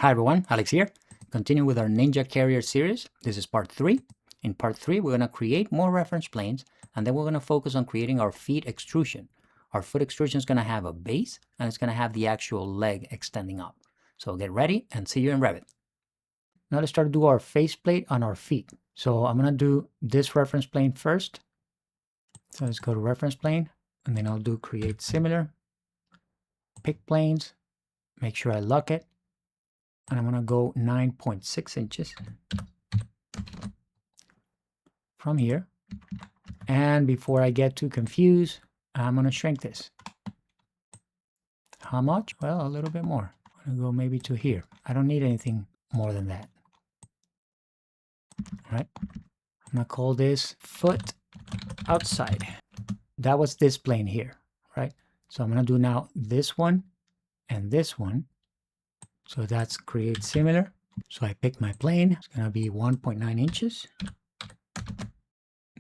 Hi everyone, Alex here. Continue with our Ninja Carrier series. This is part 3. In part 3, we're going to create more reference planes, and then we're going to focus on creating our feet extrusion. Our foot extrusion is going to have a base, and it's going to have the actual leg extending up. So get ready and see you in Revit. Now let's start to do our faceplate on our feet. So I'm going to do this reference plane first. So let's go to reference plane, and then I'll do create similar, pick planes, make sure I lock it. And I'm going to go 9.6 inches from here. And before I get too confused, I'm going to shrink this. How much? Well, a little bit more. I'm going to go maybe to here. I don't need anything more than that. All right. I'm going to call this foot outside. That was this plane here, right? So I'm going to do now this one and this one. So that's create similar. So I pick my plane. It's going to be 1.9 inches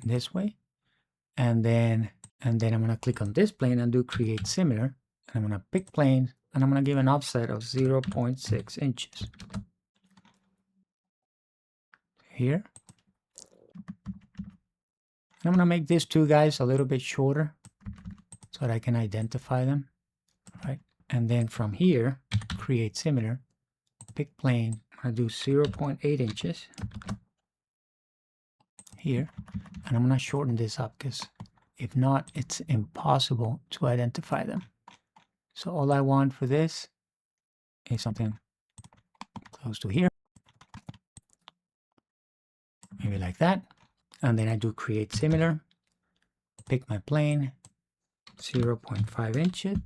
this way. And then I'm going to click on this plane and do create similar. And I'm going to pick planes and I'm going to give an offset of 0.6 inches. Here. And I'm going to make these two guys a little bit shorter so that I can identify them. Right. And then from here, create similar, pick plane. I'm going to do 0.8 inches here. And I'm going to shorten this up because if not, it's impossible to identify them. So all I want for this is something close to here. Maybe like that. And then I do create similar, pick my plane, 0.5 inches.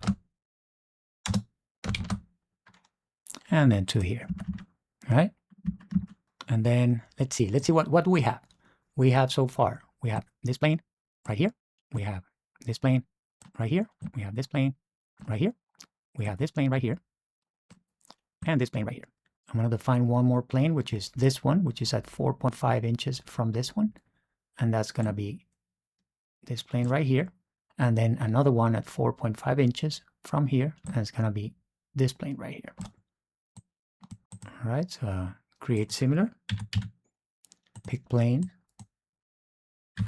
And then to here, right? And then let's see what do we have? We have so far, we have this plane right here. We have this plane right here. We have this plane right here. We have this plane right here. And this plane right here. I'm going to define one more plane, which is this one, which is at 4.5 inches from this one. And that's going to be this plane right here. And then another one at 4.5 inches from here. And it's going to be this plane right here. All right, so create similar. Pick plane,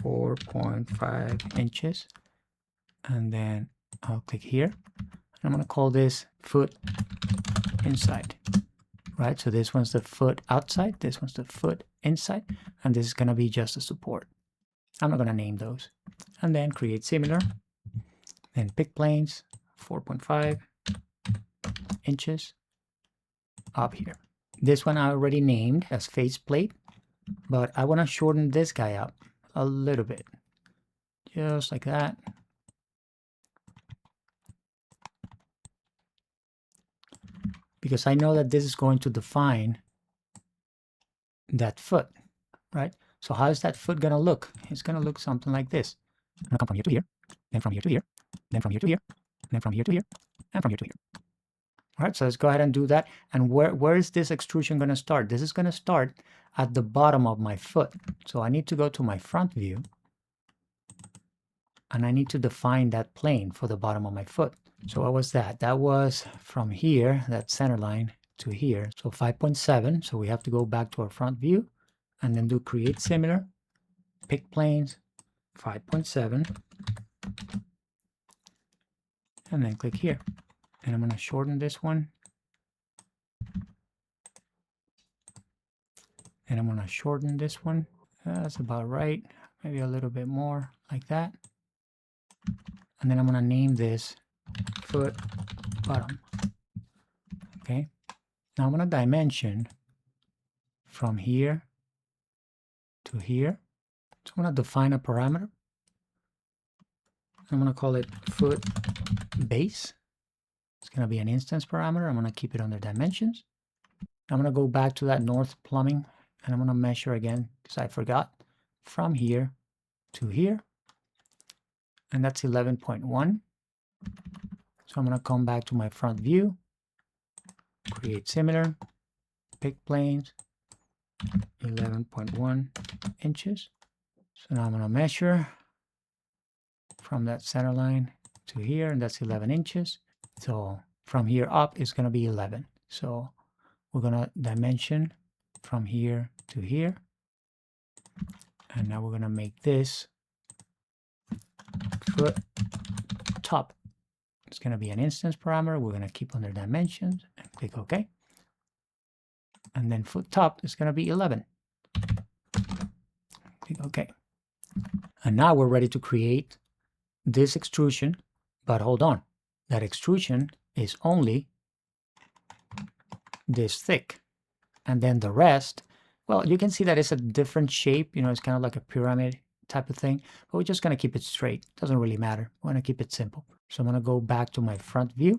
4.5 inches. And then I'll click here. And I'm going to call this foot inside. Right, so this one's the foot outside, this one's the foot inside, and this is going to be just a support. I'm not going to name those. And then create similar, then pick planes, 4.5 inches up here. This one I already named as faceplate, but I want to shorten this guy up a little bit, just like that. Because I know that this is going to define that foot, right? So how is that foot going to look? It's going to look something like this. I'm going to come from here to here, then from here to here, then from here to here, then from here to here, and from here to here. All right, so let's go ahead and do that. And where is this extrusion going to start? This is going to start at the bottom of my foot. So I need to go to my front view, and I need to define that plane for the bottom of my foot. So what was that? That was from here, that center line, to here. So 5.7. So we have to go back to our front view and then do create similar, pick planes, 5.7, and then click here. And I'm going to shorten this one. And I'm going to shorten this one. That's about right. Maybe a little bit more, like that. And then I'm going to name this foot bottom. Okay. Now I'm going to dimension from here to here. So I'm going to define a parameter. I'm going to call it foot base. It's going to be an instance parameter. I'm going to keep it under dimensions. I'm going to go back to that north plumbing and I'm going to measure again because I forgot from here to here. And that's 11.1. So I'm going to come back to my front view, create similar, pick planes, 11.1 inches. So now I'm going to measure from that center line to here, and that's 11 inches. So from here up is going to be 11. So we're gonna dimension from here to here. And now we're gonna make this foot top. It's gonna be an instance parameter. We're gonna keep under dimensions and click OK. And then foot top is gonna be 11. Click OK. And now we're ready to create this extrusion, but hold on. That extrusion is only this thick. And then the rest, well, you can see that it's a different shape. You know, it's kind of like a pyramid type of thing, but we're just going to keep it straight. Doesn't really matter. We're going to keep it simple. So I'm going to go back to my front view,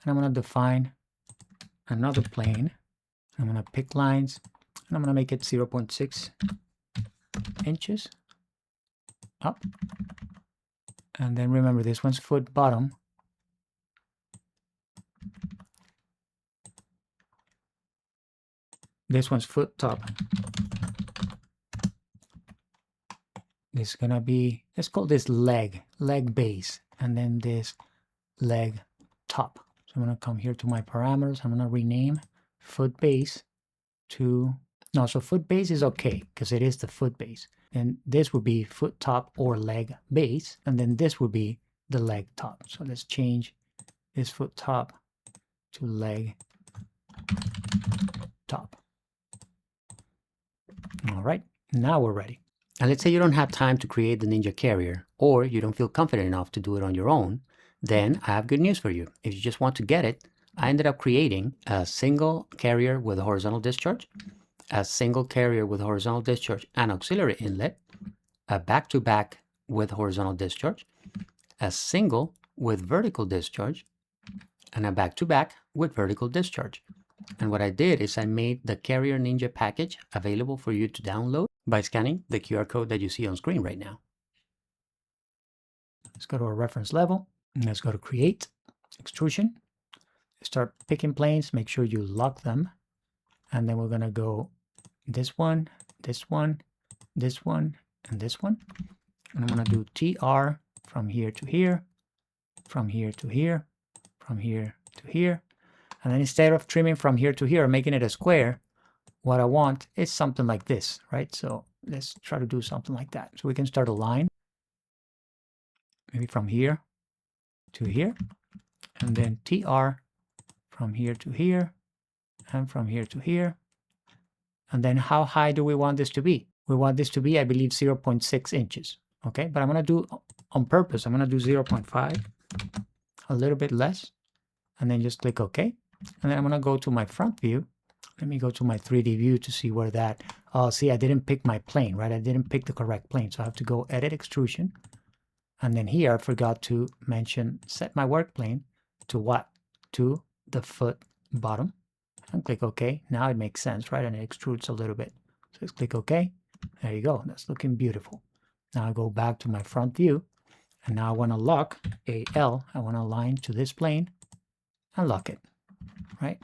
and I'm going to define another plane. I'm going to pick lines, and I'm going to make it 0.6 inches up. And then remember, this one's foot bottom. This one's foot top. This is gonna be, let's call this leg base, and then this leg top. So I'm gonna come here to my parameters. I'm gonna rename foot base to, no, so foot base is okay because it is the foot base. And this would be foot top or leg base, and then this would be the leg top. So let's change this foot top to leg top. All right, now we're ready. And let's say you don't have time to create the Ninja Carrier, or you don't feel confident enough to do it on your own, then I have good news for you. If you just want to get it, I ended up creating a single carrier with a horizontal discharge, a single carrier with horizontal discharge and auxiliary inlet, a back-to-back with horizontal discharge, a single with vertical discharge, and a back-to-back with vertical discharge. And what I did is I made the Carrier Ninja package available for you to download by scanning the QR code that you see on screen right now. Let's go to our reference level, and let's go to Create, Extrusion. Start picking planes, make sure you lock them, and then we're gonna go this one, this one, this one, and this one. And I'm gonna do TR from here to here, from here to here, from here to here. And then instead of trimming from here to here, making it a square, what I want is something like this, right? So let's try to do something like that. So we can start a line, maybe from here to here, and then TR from here to here, and from here to here. And then how high do we want this to be? We want this to be, I believe, 0.6 inches. Okay, but I'm gonna do on purpose, I'm gonna do 0.5, a little bit less, and then just click OK. And then I'm gonna go to my front view. Let me go to my 3D view to see where that, see, I didn't pick my plane, right? I didn't pick the correct plane. So I have to go Edit Extrusion. And then here I forgot to mention set my work plane to what? To the foot bottom. And click OK. Now it makes sense, right? And it extrudes a little bit. So let's click OK. There you go. That's looking beautiful. Now I go back to my front view. And now I want to lock AL. I want to align to this plane and lock it, right?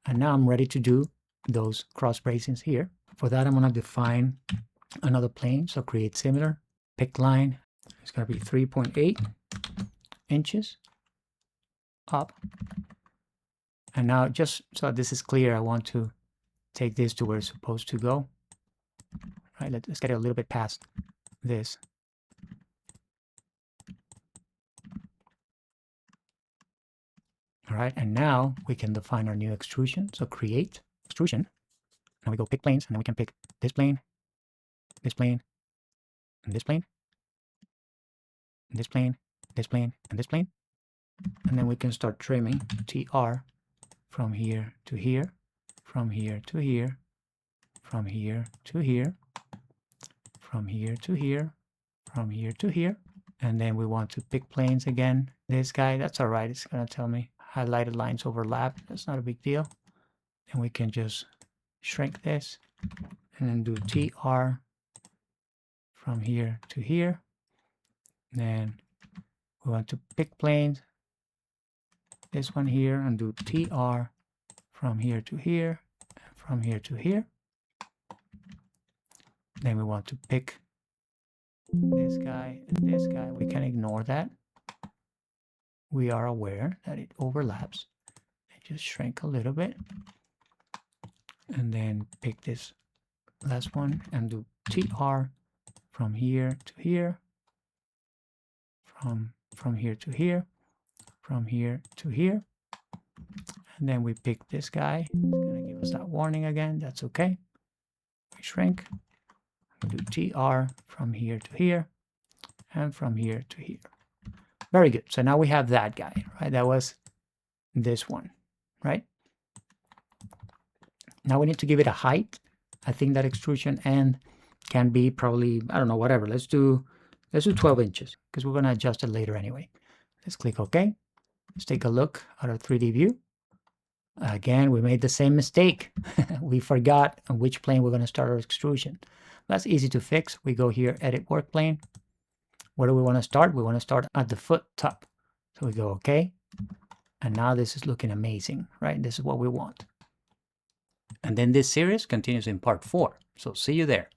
And now I'm ready to do those cross bracings here. For that, I'm going to define another plane. So create similar, pick line. It's going to be 3.8 inches up. And now just so this is clear, I want to take this to where it's supposed to go. Right, let's get it a little bit past this. All right, and now we can define our new extrusion. So create extrusion. Now we go pick planes, and then we can pick this plane, this plane, and this plane, and this plane, this plane, and this plane. And then we can start trimming TR from here to here, from here to here, from here to here, from here to here, from here to here. And then we want to pick planes again. This guy, that's all right. It's going to tell me highlighted lines overlap. That's not a big deal. And we can just shrink this and then do TR from here to here. Then we want to pick planes, this one here, and do TR from here to here, and from here to here. Then we want to pick this guy and this guy. We can ignore that. We are aware that it overlaps. And just shrink a little bit. and then pick this last one and do TR from here to here, from here to here, from here to here. And then we pick this guy. It's going to give us that warning again. That's okay. We shrink. We do TR from here to here and from here to here. Very good. So now we have that guy, right? That was this one, right? Now we need to give it a height. I think that extrusion end can be probably, I don't know, whatever. Let's do 12 inches because we're going to adjust it later anyway. Let's click OK. Let's take a look at our 3D view. Again, we made the same mistake. We forgot on which plane we're going to start our extrusion. That's easy to fix. We go here, edit work plane. Where do we want to start? We want to start at the foot top. So we go OK. And now this is looking amazing, right? This is what we want. And then this series continues in part 4. So see you there.